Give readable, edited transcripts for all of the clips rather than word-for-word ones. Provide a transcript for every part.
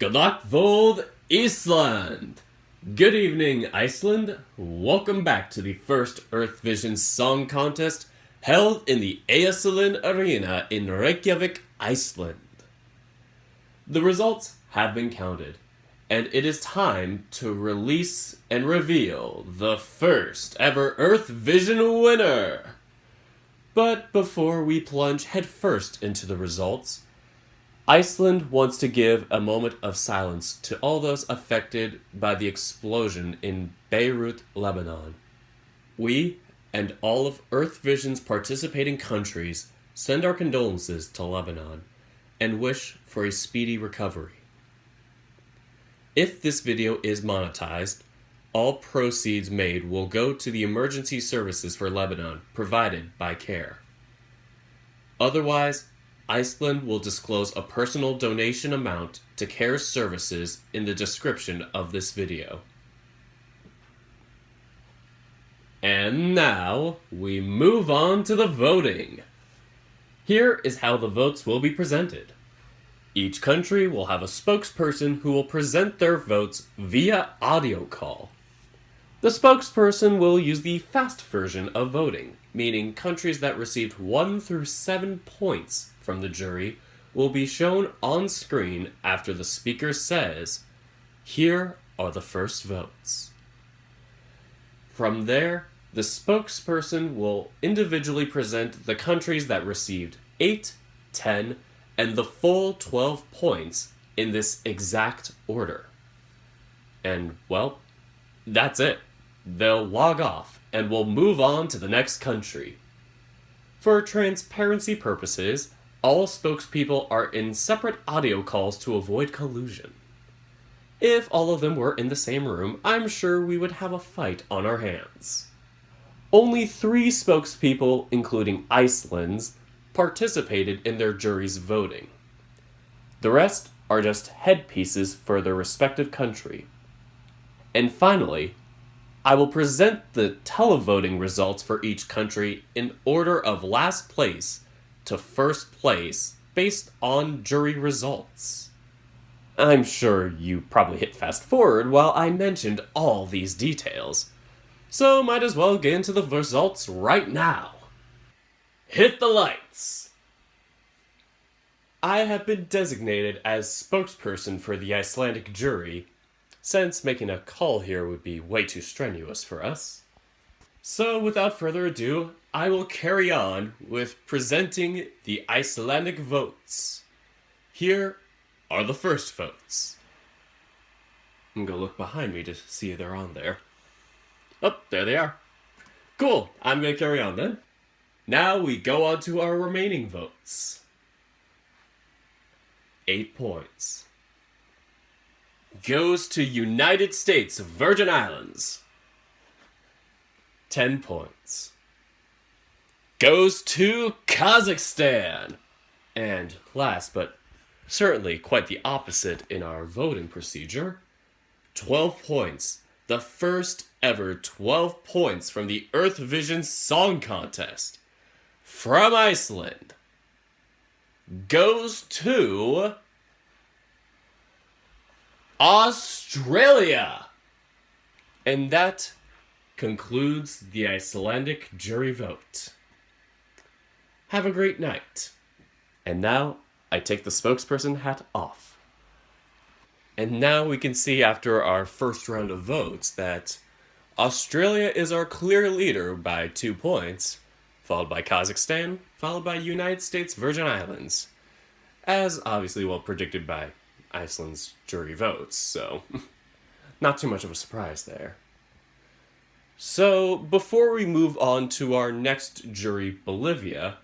Untitled Iceland! Good evening, Iceland. Welcome back to the first Earthvision song contest held in the Iceland Arena in Reykjavík, Iceland. The results have been counted, and it is time to release and reveal the first ever Earthvision winner. But before we plunge headfirst into the results, Iceland wants to give a moment of silence to all those affected by the explosion in Beirut, Lebanon. We, and all of Earthvision's participating countries, send our condolences to Lebanon and wish for a speedy recovery. If this video is monetized, all proceeds made will go to the emergency services for Lebanon provided by CARE. Otherwise, Iceland will disclose a personal donation amount to CARE services in the description of this video. And now, we move on to the voting. Here is how the votes will be presented. Each country will have a spokesperson who will present their votes via audio call. The spokesperson will use the fast version of voting, meaning countries that received 1 through 7 points from the jury will be shown on screen after the speaker says, "Here are the first votes." From there, the spokesperson will individually present the countries that received 8, 10, and the full 12 points in this exact order. And, well, that's it. They'll log off, and we'll move on to the next country. For transparency purposes, all spokespeople are in separate audio calls to avoid collusion. If all of them were in the same room, I'm sure we would have a fight on our hands. Only 3 spokespeople, including Iceland's, participated in their jury's voting. The rest are just headpieces for their respective country. And finally, I will present the televoting results for each country in order of last place to first place based on jury results. I'm sure you probably hit fast forward while I mentioned all these details, so might as well get into the results right now. Hit the lights! I have been designated as spokesperson for the Icelandic jury, since making a call here would be way too strenuous for us. So without further ado, I will carry on with presenting the Icelandic votes. Here are the first votes. I'm gonna look behind me to see if they're on there. Oh, there they are. Cool, I'm gonna carry on then. Now we go on to our remaining votes. 8 points goes to United States Virgin Islands. 10 points goes to Kazakhstan. And last but certainly quite the opposite in our voting procedure, 12 points, the first ever 12 points from the Earthvision Song Contest from Iceland goes to Australia. And that concludes the Icelandic jury vote. Have a great night. And now I take the spokesperson hat off. And now we can see after our first round of votes that Australia is our clear leader by 2 points, followed by Kazakhstan, followed by United States Virgin Islands, as obviously well predicted by Iceland's jury votes, so not too much of a surprise there. So, before we move on to our next jury, Bolivia,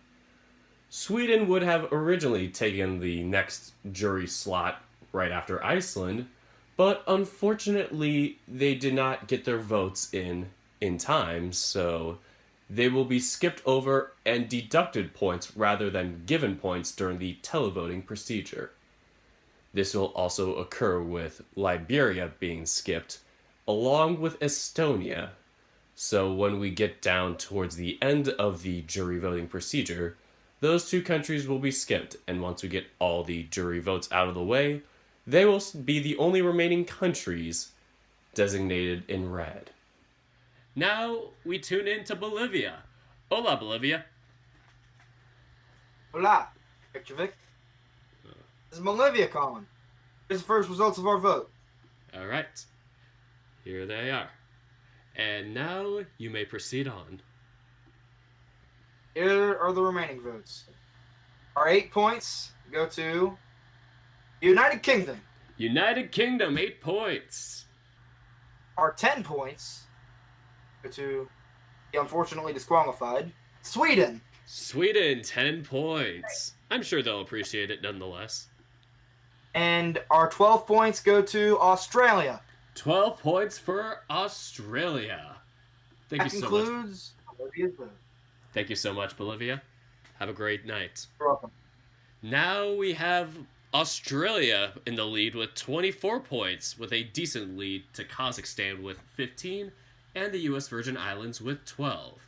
Sweden would have originally taken the next jury slot right after Iceland, but unfortunately they did not get their votes in time, so they will be skipped over and deducted points rather than given points during the televoting procedure. This will also occur with Liberia being skipped, along with Estonia. So when we get down towards the end of the jury voting procedure, those 2 countries will be skipped, and once we get all the jury votes out of the way, They will be the only remaining countries designated in red. Now we tune in to Bolivia. Hola, Bolivia. Hola, Reykjavík. This is Bolivia calling. Here's the first results of our vote. All right. Here they are. And now you may proceed on. Here are the remaining votes. Our 8 points go to United Kingdom. United Kingdom, 8 points. Our 10 points go to the unfortunately disqualified Sweden. Sweden, 10 points. I'm sure they'll appreciate it nonetheless. And our 12 points go to Australia. 12 points for Australia. Thank you so much. That concludes Bolivia's vote. Thank you so much, Bolivia. Have a great night. You're welcome. Now we have Australia in the lead with 24 points, with a decent lead to Kazakhstan with 15, and the US Virgin Islands with 12.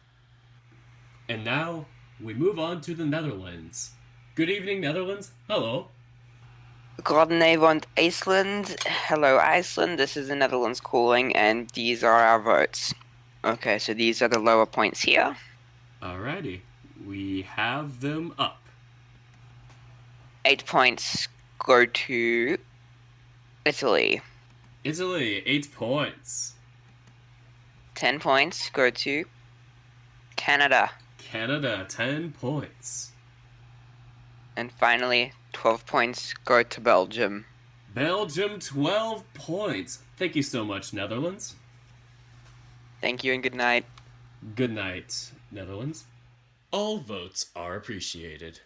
And now we move on to the Netherlands. Good evening, Netherlands. Hello. Goedenavond, Iceland. Hello, Iceland. This is the Netherlands calling, and these are our votes. Okay, so these are the lower points here. Alrighty. We have them up. 8 points go to Italy. Italy, 8 points. 10 points go to Canada. Canada, 10 points. And finally, 12 points go to Belgium. Belgium, 12 points. Thank you so much, Netherlands. Thank you and good night. Good night, Netherlands. All votes are appreciated.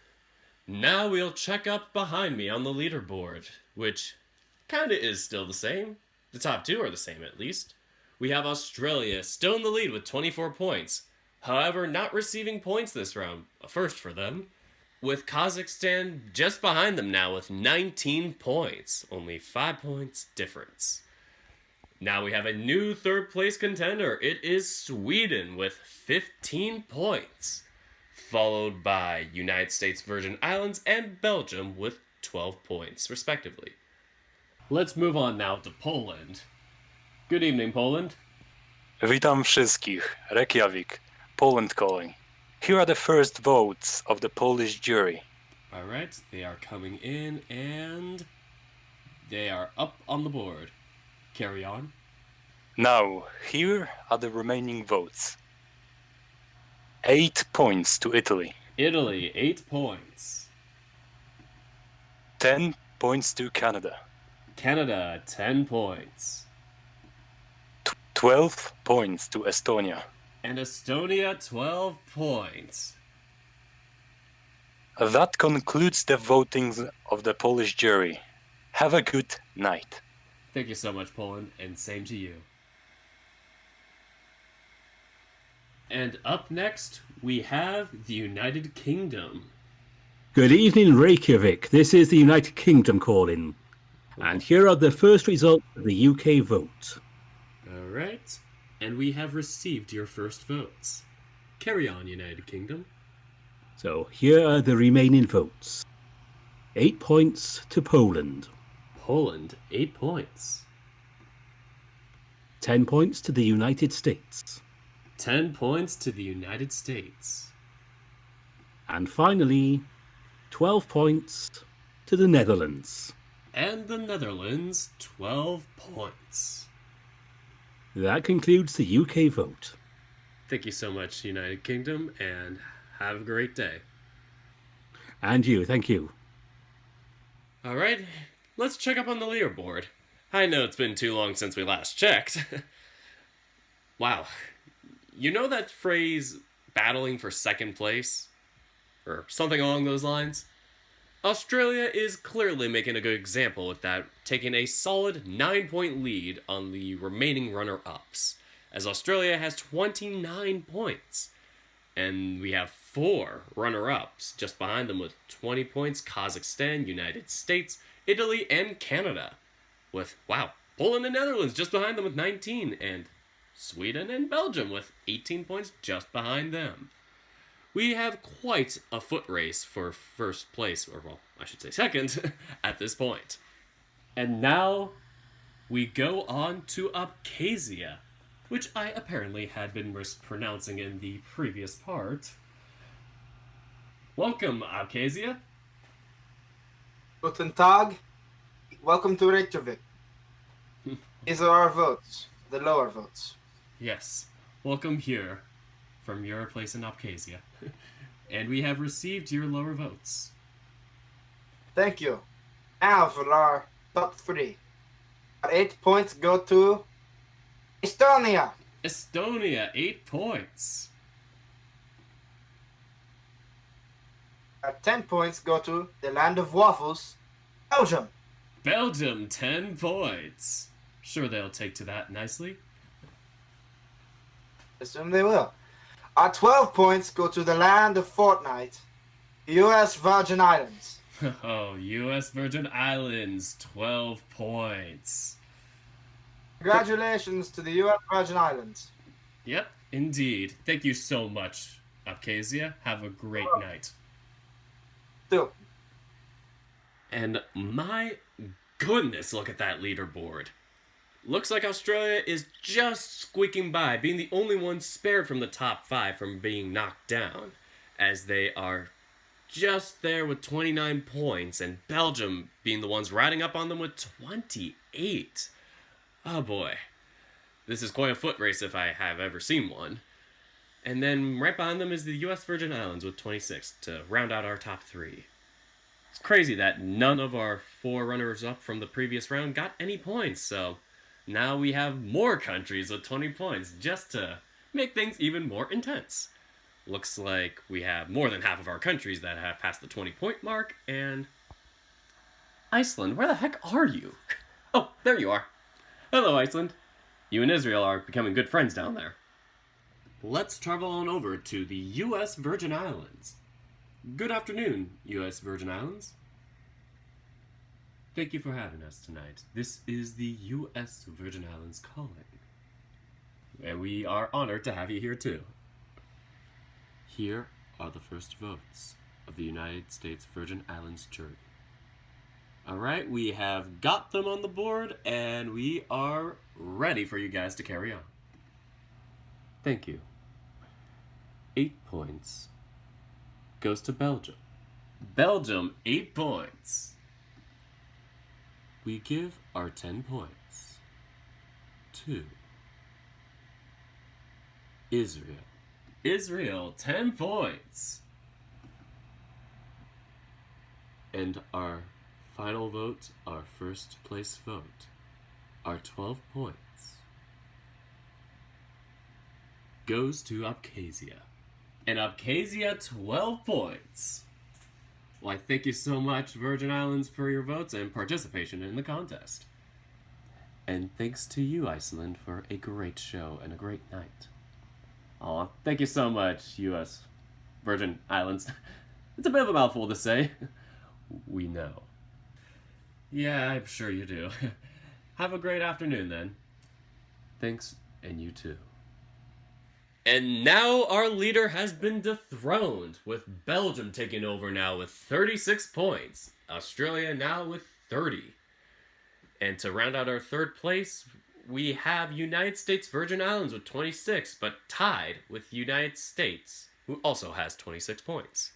Now we'll check up behind me on the leaderboard, which kinda is still the same. The top two are the same, at least. We have Australia still in the lead with 24 points. However, not receiving points this round, a first for them. With Kazakhstan just behind them now with 19 points, only 5 points difference. Now we have a new third place contender. It is Sweden with 15 points, followed by United States Virgin Islands and Belgium with 12 points, respectively. Let's move on now to Poland. Good evening, Poland. Witam wszystkich. Reykjavík, Poland calling. Here are the first votes of the Polish jury. All right, they are coming in and they are up on the board. Carry on. Now, here are the remaining votes. 8 points to Italy. Italy, 8 points. 10 points to Canada. Canada, 10 points. 12 points to Estonia. And Estonia, 12 points. That concludes the votings of the Polish jury. Have a good night. Thank you so much, Poland, and same to you. And up next, we have the United Kingdom. Good evening, Reykjavík. This is the United Kingdom calling. And here are the first results of the UK vote. All right. And we have received your first votes. Carry on, United Kingdom. So here are the remaining votes. 8 points to Poland. Poland, 8 points. 10 points to the United States. 10 points to the United States. And finally, 12 points to the Netherlands. And the Netherlands, 12 points. That concludes the UK vote. Thank you so much, United Kingdom, and have a great day. And you, thank you. All right, let's check up on the leaderboard. I know it's been too long since we last checked. Wow. You know that phrase, battling for second place? Or something along those lines? Australia is clearly making a good example with that, taking a solid 9-point lead on the remaining runner-ups, as Australia has 29 points. And we have 4 runner-ups just behind them with 20 points: Kazakhstan, United States, Italy, and Canada. With, wow, Poland and Netherlands just behind them with 19, and Sweden and Belgium with 18 points just behind them. We have quite a foot race for first place, or well, I should say second, at this point. And now we go on to Abkhazia, which I apparently had been mispronouncing in the previous part. Welcome, Abkhazia. Guten Tag. Welcome to Reykjavík. These are our votes, the lower votes. Yes, welcome here from your place in Abkhazia. And we have received your lower votes. Thank you. Now for our top 3. Our 8 points go to Estonia. Estonia, 8 points. Our 10 points go to the land of waffles, Belgium. Belgium, 10 points. Sure they'll take to that nicely. Assume they will. Our 12 points go to the land of Fortnite, U.S. Virgin Islands. Oh, U.S. Virgin Islands, 12 points. Congratulations to the U.S. Virgin Islands. Yep, indeed. Thank you so much, Abkhazia. Have a great night. Two. And my goodness, look at that leaderboard. Looks like Australia is just squeaking by, being the only one spared from the top 5 from being knocked down, as they are just there with 29 points, and Belgium being the ones riding up on them with 28. Oh boy. This is quite a foot race if I have ever seen one. And then right behind them is the U.S. Virgin Islands with 26 to round out our top 3. It's crazy that none of our 4 runners-up from the previous round got any points, so now we have more countries with 20 points just to make things even more intense. Looks like we have more than half of our countries that have passed the 20-point mark, and Iceland, where the heck are you? Oh, there you are. Hello, Iceland. You and Israel are becoming good friends down there. Let's travel on over to the U.S. Virgin Islands. Good afternoon, U.S. Virgin Islands. Thank you for having us tonight. This is the U.S. Virgin Islands calling. And we are honored to have you here too. Here are the first votes of the United States Virgin Islands jury. Alright, we have got them on the board, and we are ready for you guys to carry on. Thank you. 8 points goes to Belgium. Belgium, 8 points. We give our 10 points to Israel. Israel, 10 points. And our final vote, our first place vote, our 12 points, goes to Abkhazia. And Abkhazia, 12 points. Well, I thank you so much, Virgin Islands, for your votes and participation in the contest. And thanks to you, Iceland, for a great show and a great night. Aw, thank you so much, U.S. Virgin Islands. It's a bit of a mouthful to say. We know. Yeah, I'm sure you do. Have a great afternoon, then. Thanks, and you too. And now our leader has been dethroned, with Belgium taking over now with 36 points. Australia now with 30. And to round out our third place, we have United States Virgin Islands with 26, but tied with United States, who also has 26 points.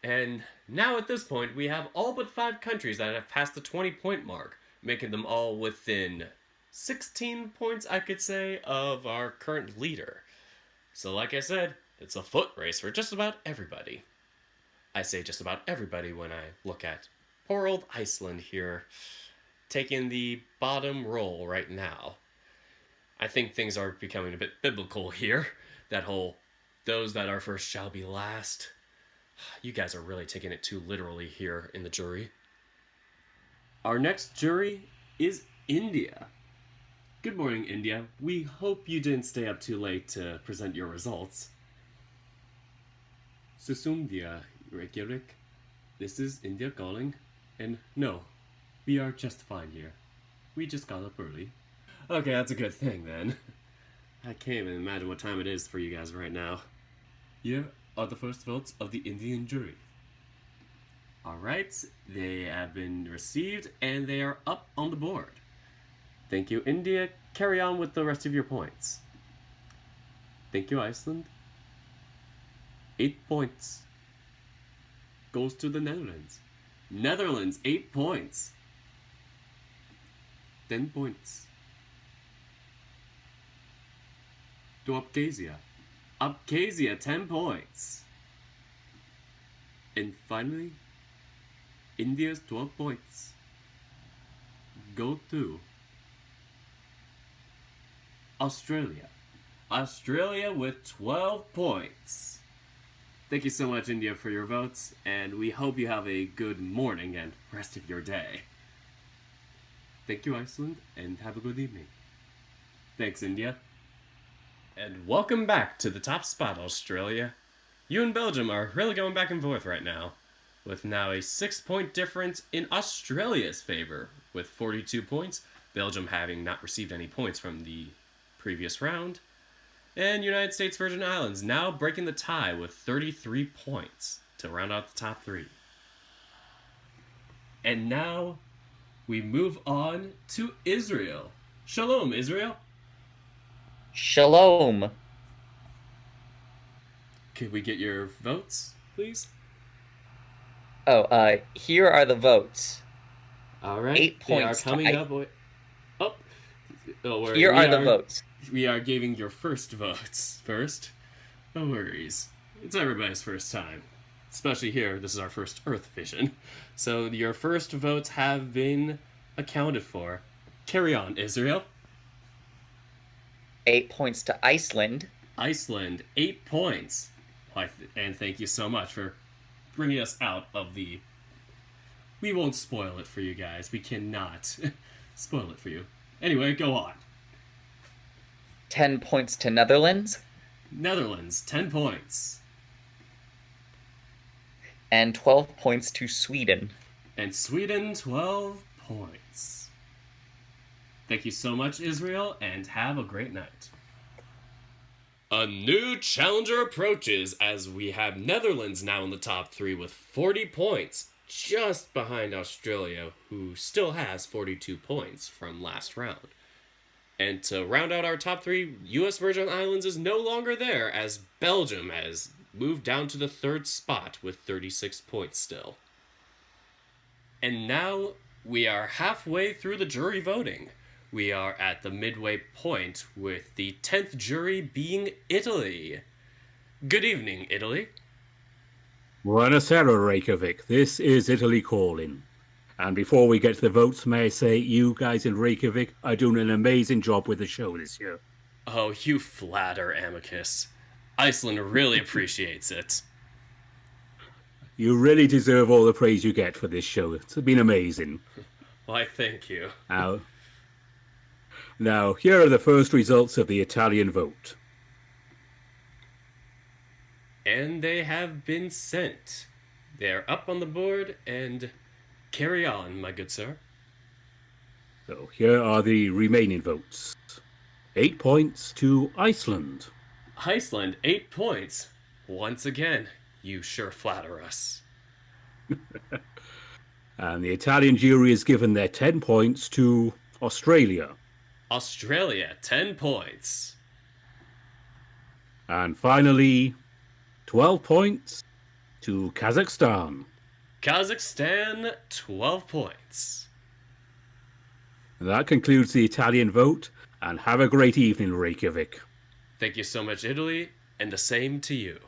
And now at this point, we have all but 5 countries that have passed the 20-point mark, making them all within 16 points, I could say, of our current leader. So like I said, it's a foot race for just about everybody. I say just about everybody when I look at poor old Iceland here, taking the bottom role right now. I think things are becoming a bit biblical here. That whole, those that are first shall be last. You guys are really taking it too literally here in the jury. Our next jury is India. Good morning, India. We hope you didn't stay up too late to present your results. Susundia, Reykjavík. This is India calling. And no, we are just fine here. We just got up early. Okay, that's a good thing then. I can't even imagine what time it is for you guys right now. Here are the first votes of the Indian jury. Alright, they have been received and they are up on the board. Thank you, India. Carry on with the rest of your points. Thank you, Iceland. 8 points. Goes to the Netherlands. Netherlands, 8 points. 10 points. To Abkhazia. Abkhazia, 10 points. And finally, India's 12 points. Go to Australia. Australia with 12 points. Thank you so much, India, for your votes, and we hope you have a good morning and rest of your day. Thank you, Iceland, and have a good evening. Thanks, India. And welcome back to the top spot, Australia. You and Belgium are really going back and forth right now, with now a 6-point difference in Australia's favor, with 42 points, Belgium having not received any points from the previous round, and United States Virgin Islands now breaking the tie with 33 points to round out the top 3. And now we move on to Israel. Shalom, Israel. Shalom. Could we get your votes, please? Oh, here are the votes. All right. 8 points. They are coming up. Here are the votes. We are giving your first votes first. No worries. It's everybody's first time. Especially here, this is our first Earthvision. So your first votes have been accounted for. Carry on, Israel. 8 points to Iceland. Iceland, 8 points. And thank you so much for bringing us out of the... We won't spoil it for you guys. We cannot spoil it for you. Anyway, go on. 10 points to Netherlands. Netherlands, 10 points. And 12 points to Sweden. And Sweden, 12 points. Thank you so much, Israel, and have a great night. A new challenger approaches as we have Netherlands now in the top 3 with 40 points, just behind Australia, who still has 42 points from last round. And to round out our top 3, US Virgin Islands is no longer there, as Belgium has moved down to the 3rd spot with 36 points still. And now we are halfway through the jury voting. We are at the midway point with the 10th jury being Italy. Good evening, Italy. Buonasera, Reykjavík. This is Italy calling. And before we get to the votes, may I say you guys in Reykjavík are doing an amazing job with the show this year. Oh, you flatter, Amicus. Iceland really appreciates it. You really deserve all the praise you get for this show. It's been amazing. Why, thank you. Now, here are the first results of the Italian vote. And they have been sent. They're up on the board, and carry on, my good sir. So here are the remaining votes. 8 points to Iceland. Iceland, 8 points. Once again, you sure flatter us. And the Italian jury has given their 10 points to Australia. Australia, 10 points. And finally, 12 points to Kazakhstan. Kazakhstan, 12 points. That concludes the Italian vote, and have a great evening, Reykjavík. Thank you so much, Italy, and the same to you.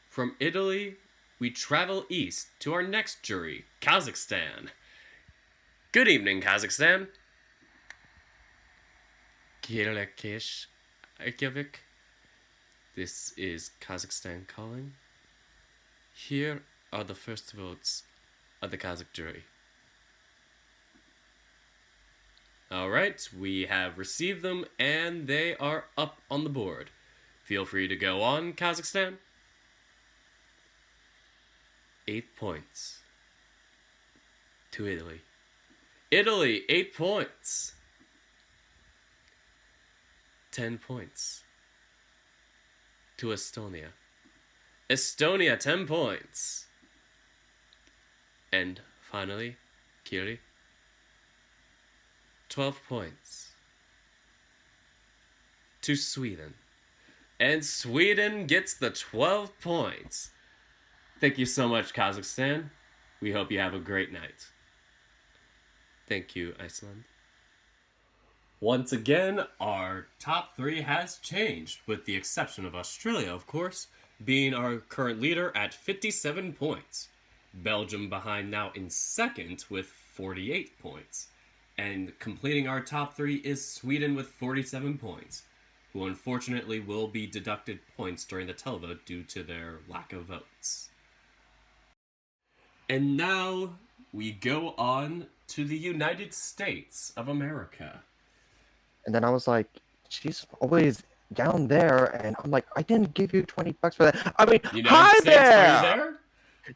From Italy, we travel east to our next jury, Kazakhstan. Good evening, Kazakhstan. Reykjavík. This is Kazakhstan calling. Here are the first votes of the Kazakh jury. Alright, we have received them and they are up on the board. Feel free to go on, Kazakhstan. 8 points to Italy. Italy, 8 points. 10 points to Estonia. Estonia, 10 points. And finally, Kiri, 12 points to Sweden. And Sweden gets the 12 points. Thank you so much, Kazakhstan. We hope you have a great night. Thank you, Iceland. Once again, our top 3 has changed, with the exception of Australia, of course, being our current leader at 57 points. Belgium behind now in second with 48 points. And completing our top 3 is Sweden with 47 points, who unfortunately will be deducted points during the televote due to their lack of votes. And now we go on to the United States of America. And then I was like, she's always down there, and I'm like, I didn't give you $20 for that. I mean, United hi States, there! are you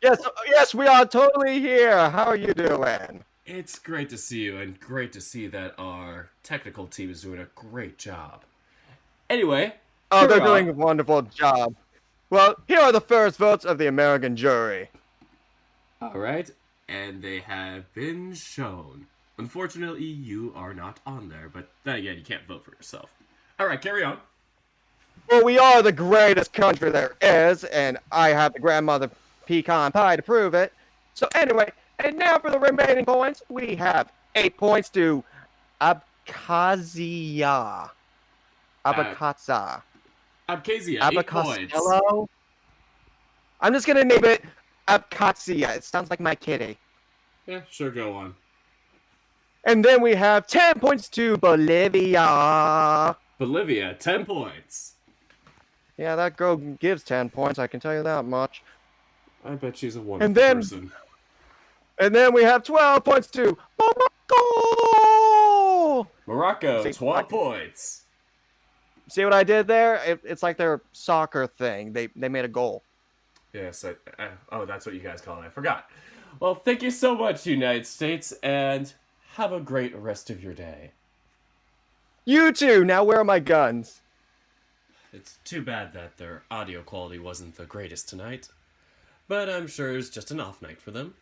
there? Yes, we are totally here. How are you doing? It's great to see you, and great to see that our technical team is doing a great job. Anyway, Oh, they're hurrah. doing a wonderful job. Well, here are the first votes of the American jury. All right, and they have been shown. Unfortunately, you are not on there, but then again, you can't vote for yourself. All right, carry on. Well, we are the greatest country there is, and I have the grandmother pecan pie to prove it. So anyway, and now for the remaining points, we have 8 points to Abkhazia. Abkhazia. Abkhazia, 8 points. Abkhazia. I'm just gonna name it Abkhazia. It sounds like my kitty. Yeah, sure, go on. And then we have 10 points to Bolivia. Bolivia, 10 points. Yeah, that girl gives 10 points, I can tell you that much. I bet she's a wonderful then- person. And then we have 12 points to Morocco. Morocco, See, 12 points. See what I did there? It's like their soccer thing. They made a goal. Yes, oh, that's what you guys call it. I forgot. Well, thank you so much, United States, and have a great rest of your day. You too. Now where are my guns? It's too bad that their audio quality wasn't the greatest tonight, but I'm sure it was just an off night for them.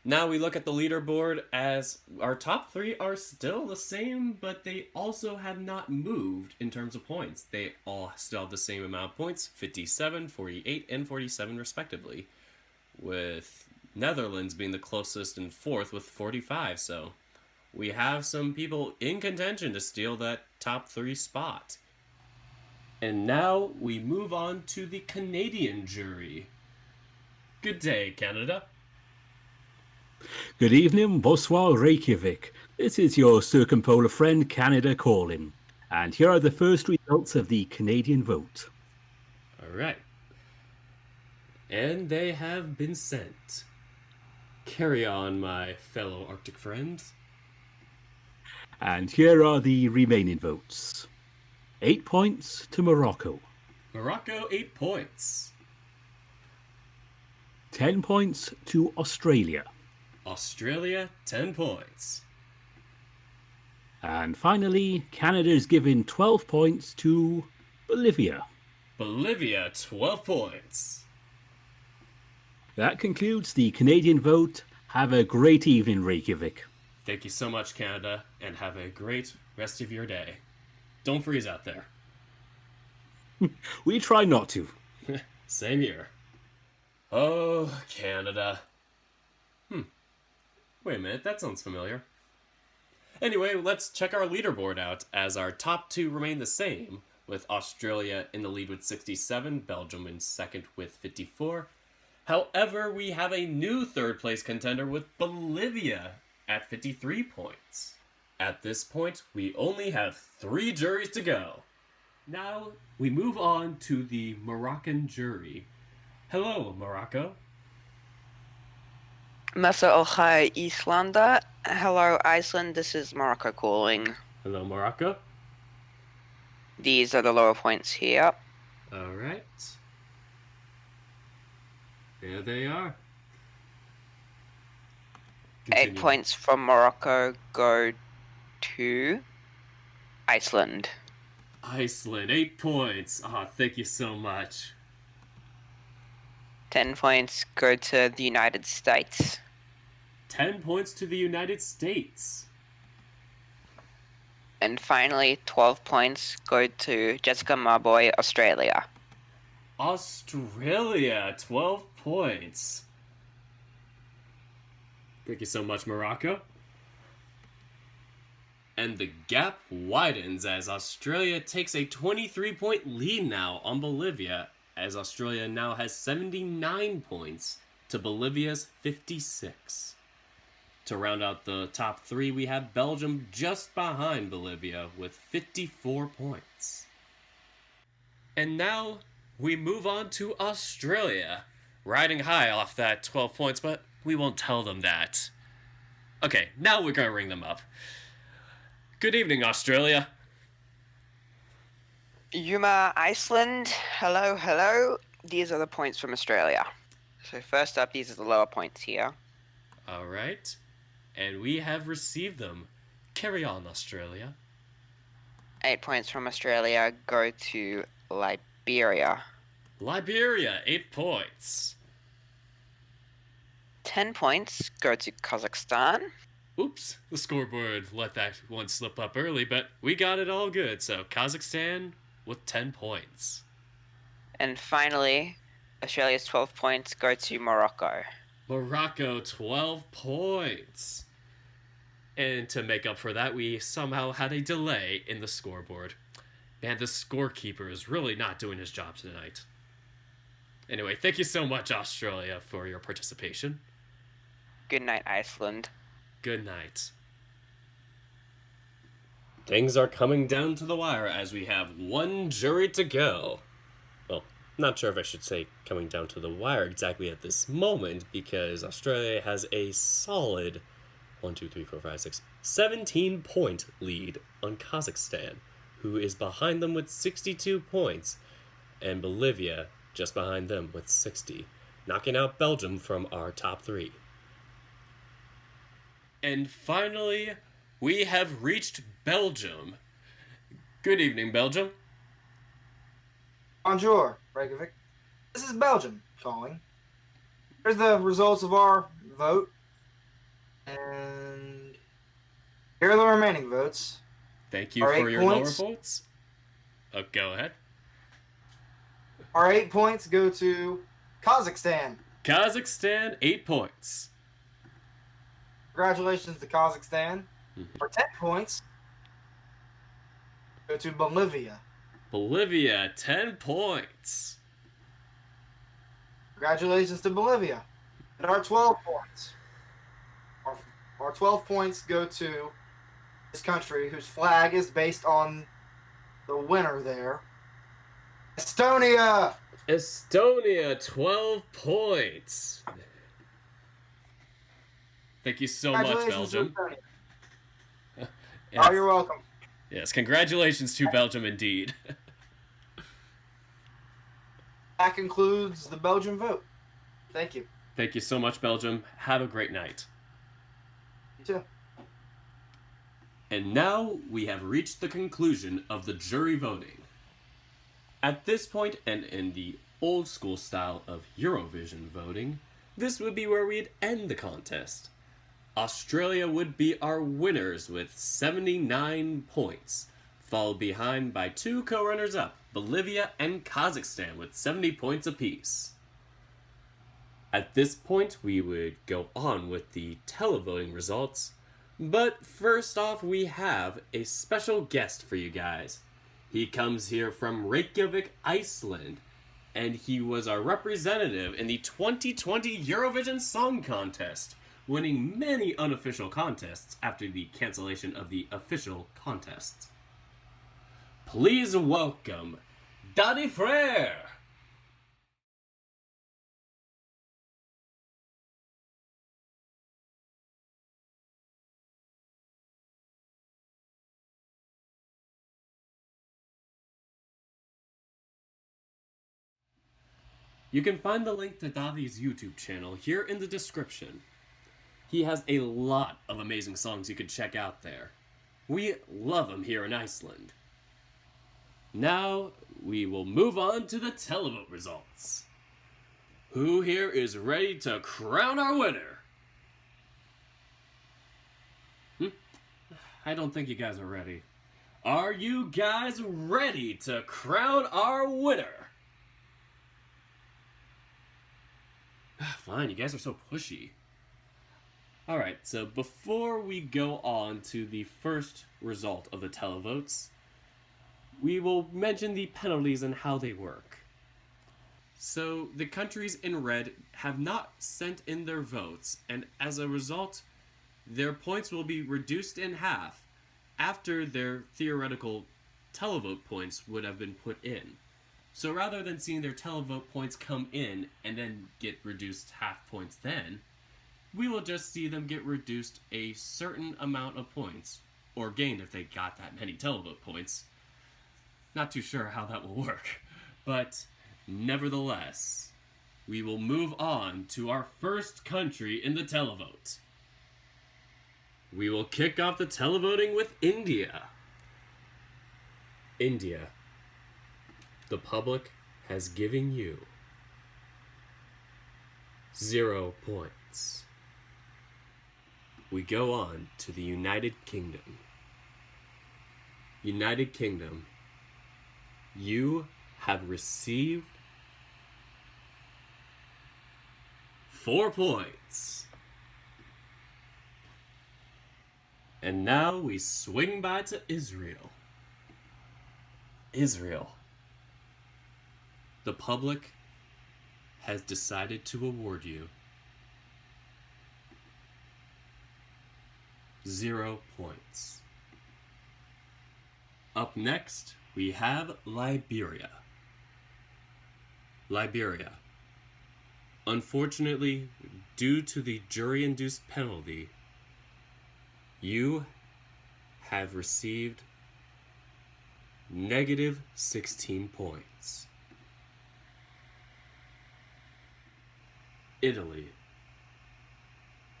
Now we look at the leaderboard as our top 3 are still the same, but they also have not moved in terms of points. They all still have the same amount of points, 57, 48, and 47 respectively, with Netherlands being the closest in 4th with 45, so we have some people in contention to steal that top 3 spot. And now we move on to the Canadian jury. Good day, Canada. Good evening, bonsoir, Reykjavík. This is your circumpolar friend Canada calling. And here are the first results of the Canadian vote. All right. And they have been sent. Carry on, my fellow Arctic friends. And here are the remaining votes. 8 points to Morocco. Morocco, 8 points. 10 points to Australia. Australia, 10 points. And finally, Canada is given 12 points to Bolivia. Bolivia, 12 points. That concludes the Canadian vote. Have a great evening, Reykjavík. Thank you so much, Canada, and have a great rest of your day. Don't freeze out there. We try not to. Same here. Oh, Canada. Wait a minute, that sounds familiar. Anyway, let's check our leaderboard out, as our top 2 remain the same, with Australia in the lead with 67, Belgium in second with 54. However, we have a new third place contender with Bolivia at 53 points. At this point, we only have 3 juries to go. Now, we move on to the Moroccan jury. Hello, Morocco. Masa Ochai Islanda. Hello, Iceland. This is Morocco calling. Hello, Morocco. These are the lower points here. All right. There they are. 8 Continue. points from Morocco go to Iceland. Iceland, 8 points. Ah, thank you so much. 10 points go to the United States. 10 points to the United States. And finally, 12 points go to Jessica Marboy, Australia. Australia, 12 points. Thank you so much, Morocco. And the gap widens as Australia takes a 23-point lead now on Bolivia, as Australia now has 79 points to Bolivia's 56. To round out the top three, we have Belgium just behind Bolivia with 54 points. And now we move on to Australia, riding high off that 12 points, but we won't tell them that. Okay, now we're gonna ring them up. Good evening, Australia. Yuma, Iceland. Hello, hello. These are the points from Australia. So first up, these are the lower points here. All right. And we have received them. Carry on, Australia. 8 points from Australia go to Liberia. Liberia, 8 points. 10 points go to Kazakhstan. Oops, the scoreboard let that one slip up early, but we got it all good. So Kazakhstan with 10 points. And finally, Australia's 12 points go to Morocco. Morocco, 12 points. And to make up for that, we somehow had a delay in the scoreboard. Man, the scorekeeper is really not doing his job tonight. Anyway, thank you so much, Australia, for your participation. Good night, Iceland. Good night. Things are coming down to the wire as we have one jury to go. Well, not sure if I should say coming down to the wire exactly at this moment, because Australia has a solid 17-point lead on Kazakhstan, who is behind them with 62 points, and Bolivia just behind them with 60, knocking out Belgium from our top three. And finally, we have reached Belgium. Good evening, Belgium. Bonjour, Reykjavík. This is Belgium calling. Here's the results of our vote. And here are the remaining votes. Thank you Our for 8 your points. lower votes. Oh, go ahead. Our 8 points go to Kazakhstan. Kazakhstan, 8 points. Congratulations to Kazakhstan. Our 10 points go to Bolivia. Bolivia, 10 points. Congratulations to Bolivia. And our 12 points. Our 12 points go to this country whose flag is based on the winner there. Estonia! Estonia, 12 points. Thank you so much, Congratulations to Belgium. Estonia. Yes. Oh, you're welcome. Yes, congratulations to Belgium indeed. That concludes the Belgian vote. Thank you. Thank you so much, Belgium. Have a great night. You too. And now we have reached the conclusion of the jury voting. At this point, and in the old school style of Eurovision voting, this would be where we'd end the contest. Australia would be our winners with 79 points, followed behind by 2 co-runners-up, Bolivia and Kazakhstan with 70 points apiece. At this point, we would go on with the televoting results, but first off, we have a special guest for you guys. He comes here from Reykjavík, Iceland, and he was our representative in the 2020 Eurovision Song Contest, winning many unofficial contests after the cancellation of the official contests. Please welcome Daddy Frere! You can find the link to Daddy's YouTube channel here in the description. He has a lot of amazing songs you can check out there. We love him here in Iceland. Now, we will move on to the televote results. Who here is ready to crown our winner? I don't think you guys are ready. Are you guys ready to crown our winner? Fine, you guys are so pushy. Alright, so before we go on to the first result of the televotes, we will mention the penalties and how they work. So, the countries in red have not sent in their votes, and as a result, their points will be reduced in half after their theoretical televote points would have been put in. So rather than seeing their televote points come in and then get reduced half points then, we will just see them get reduced a certain amount of points, or gained if they got that many televote points. Not too sure how that will work, but nevertheless, we will move on to our first country in the televote. We will kick off the televoting with India. India. The public has given you 0 points. We go on to the United Kingdom. United Kingdom, you have received 4 points. And now we swing by to Israel. Israel. The public has decided to award you 0 points. Up next, we have Liberia. Liberia. Unfortunately, due to the jury-induced penalty, you have received negative 16 points. Italy.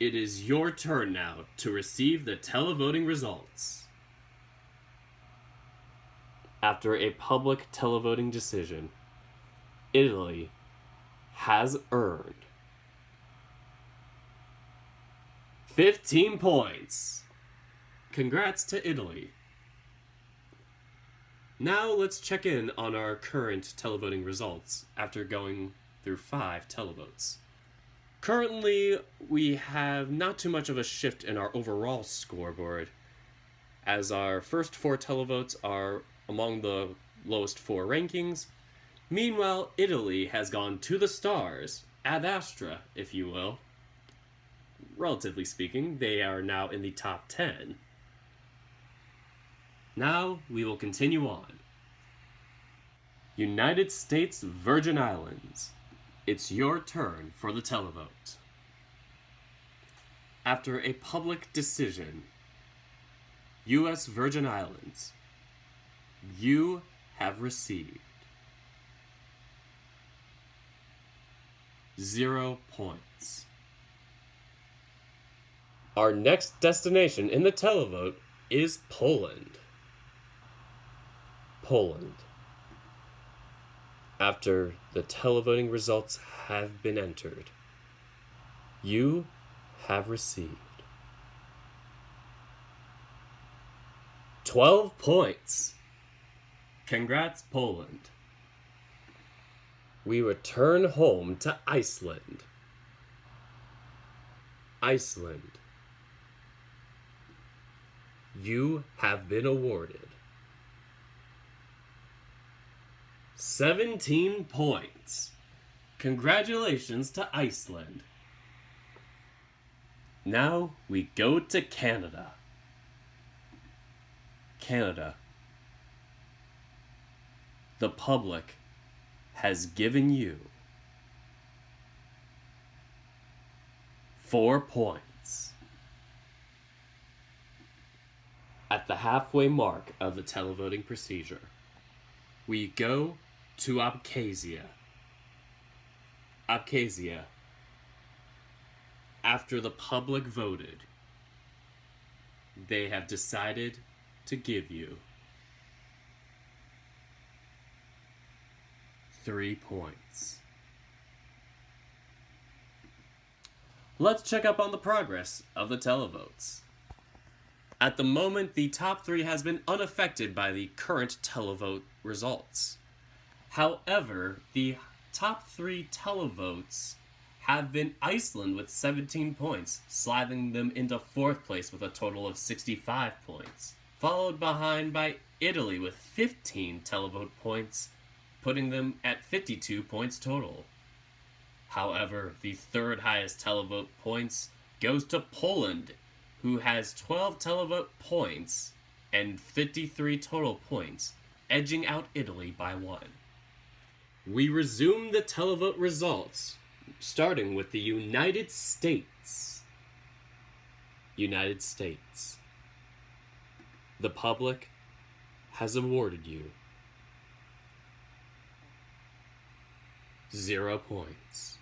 It is your turn now to receive the televoting results. After a public televoting decision, Italy has earned 15 points. Congrats to Italy. Now let's check in on our current televoting results after going through 5 televotes. Currently, we have not too much of a shift in our overall scoreboard, as our first 4 televotes are among the lowest 4 rankings. Meanwhile, Italy has gone to the stars, ad astra, if you will. Relatively speaking, they are now in the top 10. Now, we will continue on. United States Virgin Islands. It's your turn for the televote. After a public decision, U.S. Virgin Islands, you have received 0 points. Our next destination in the televote is Poland. Poland. After the televoting results have been entered, you have received 12 points. Congrats, Poland. We return home to Iceland. Iceland. You have been awarded 17 points. Congratulations to Iceland. Now we go to Canada. Canada. The public has given you 4 points. At the halfway mark of the televoting procedure, we go to Abkhazia. Abkhazia. After the public voted, they have decided to give you 3 points. let's check up on the progress of the televotes. At the moment, the top 3 has been unaffected by the current televote results. However, the top 3 televotes have been Iceland with 17 points, sliding them into 4th place with a total of 65 points, followed behind by Italy with 15 televote points, putting them at 52 points total. However, the 3rd highest televote points goes to Poland, who has 12 televote points and 53 total points, edging out Italy by 1. We resume the televote results, starting with the United States. United States. The public has awarded you 0 points.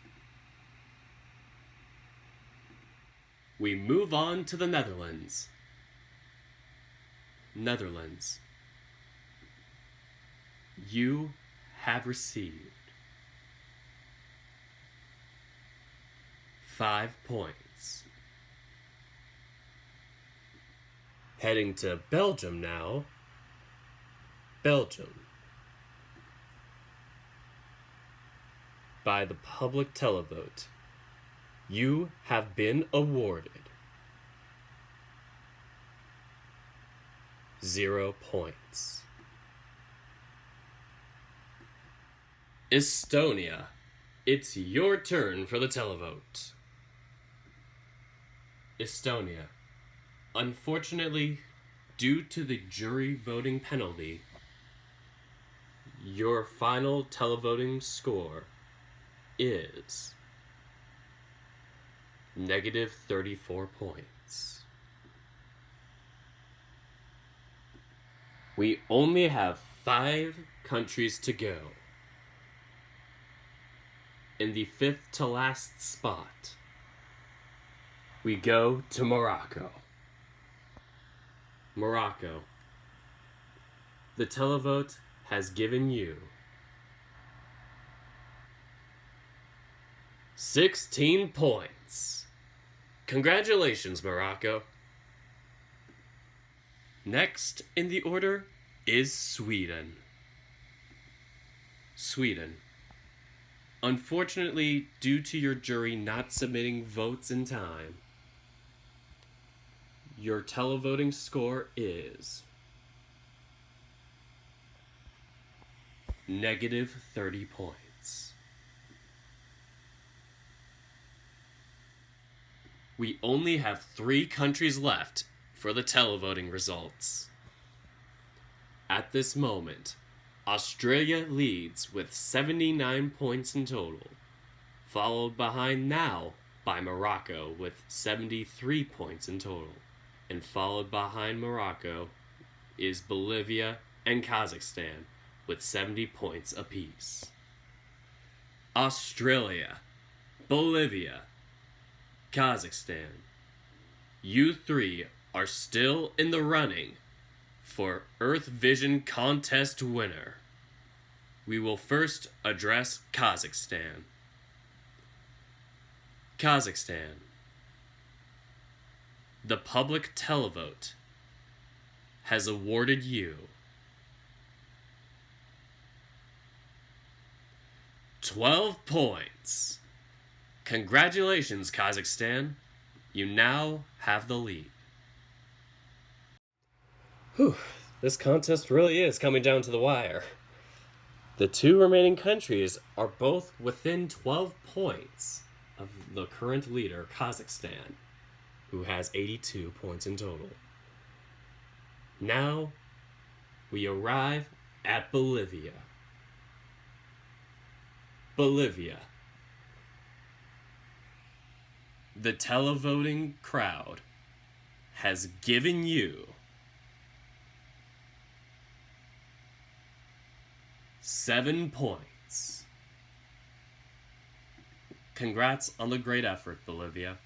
We move on to the Netherlands. Netherlands. You have received 5 points. Heading to Belgium now. Belgium. By the public televote, you have been awarded 0 points. Estonia, it's your turn for the televote. Estonia, unfortunately, due to the jury voting penalty, your final televoting score is negative 34 points. We only have 5 countries to go. In the 5th to last spot, we go to Morocco. Morocco. The televote has given you 16 points. Congratulations, Morocco. Next in the order is Sweden. Sweden. Unfortunately, due to your jury not submitting votes in time, your televoting score is negative 30 points. We only have 3 countries left for the televoting results. At this moment, Australia leads with 79 points in total, followed behind now by Morocco with 73 points in total, and followed behind Morocco is Bolivia and Kazakhstan with 70 points apiece. Australia, Bolivia, Kazakhstan, you 3 are still in the running for Earthvision contest winner. We will first address Kazakhstan. Kazakhstan. The public televote has awarded you 12 points. Congratulations, Kazakhstan. You now have the lead. Whew, this contest really is coming down to the wire. The 2 remaining countries are both within 12 points of the current leader, Kazakhstan, who has 82 points in total. Now, we arrive at Bolivia. Bolivia. The televoting crowd has given you 7 points. Congrats on the great effort, Bolivia.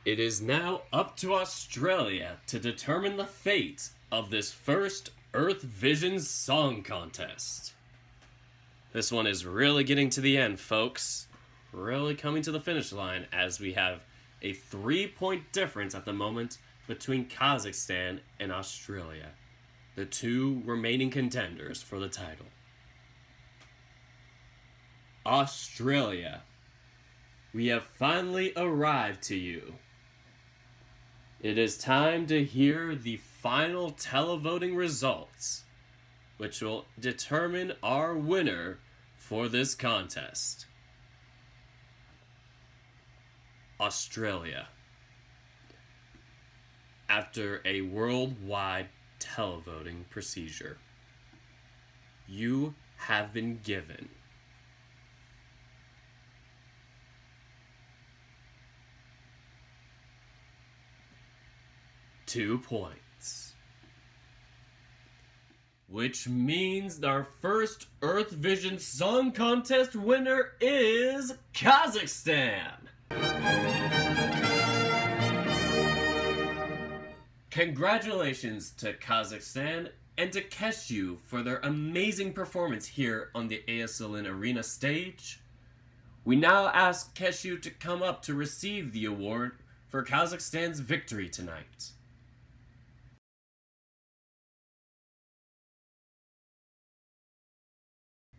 It is now up to Australia to determine the fate of this first Earthvision Song Contest. This one is really getting to the end, folks. really coming to the finish line as we have a 3-point difference at the moment between Kazakhstan and Australia, the two remaining contenders for the title. Australia, we have finally arrived to you. It is time to hear the final televoting results, which will determine our winner for this contest. Australia. After a worldwide televoting procedure, you have been given two points, which means our first Earthvision Song Contest winner is Kazakhstan. Congratulations to Kazakhstan and to Keshu for their amazing performance here on the Iceland Arena stage. We now ask Keshu to come up to receive the award for Kazakhstan's victory tonight.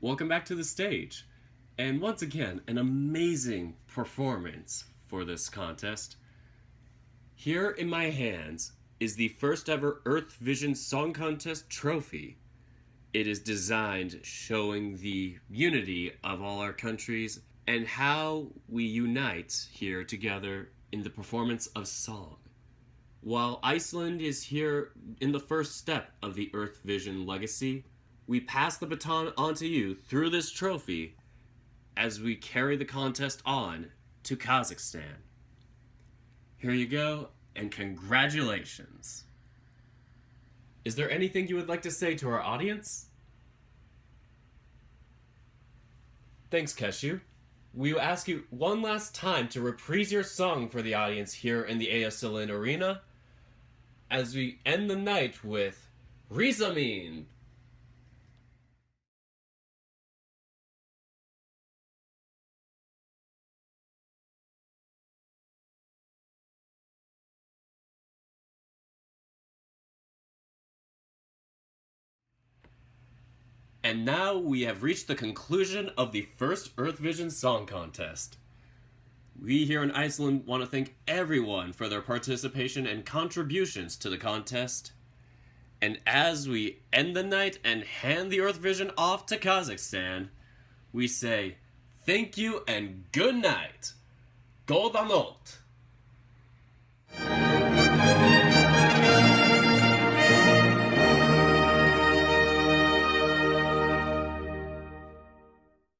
Welcome back to the stage, and once again, an amazing performance for this contest. Here in my hands is the first ever Earthvision Song Contest trophy. It is designed showing the unity of all our countries and how we unite here together in the performance of song. While Iceland is here in the first step of the Earthvision legacy, we pass the baton on to you through this trophy as we carry the contest on to Kazakhstan. Here you go, and congratulations. Is there anything you would like to say to our audience? Thanks, Keshu. We will ask you one last time to reprise your song for the audience here in the Iceland Arena as we end the night with Rizamin. And now we have reached the conclusion of the first Earthvision Song Contest. We here in Iceland want to thank everyone for their participation and contributions to the contest. And as we end the night and hand the Earthvision off to Kazakhstan, we say thank you and good night. Góða nótt.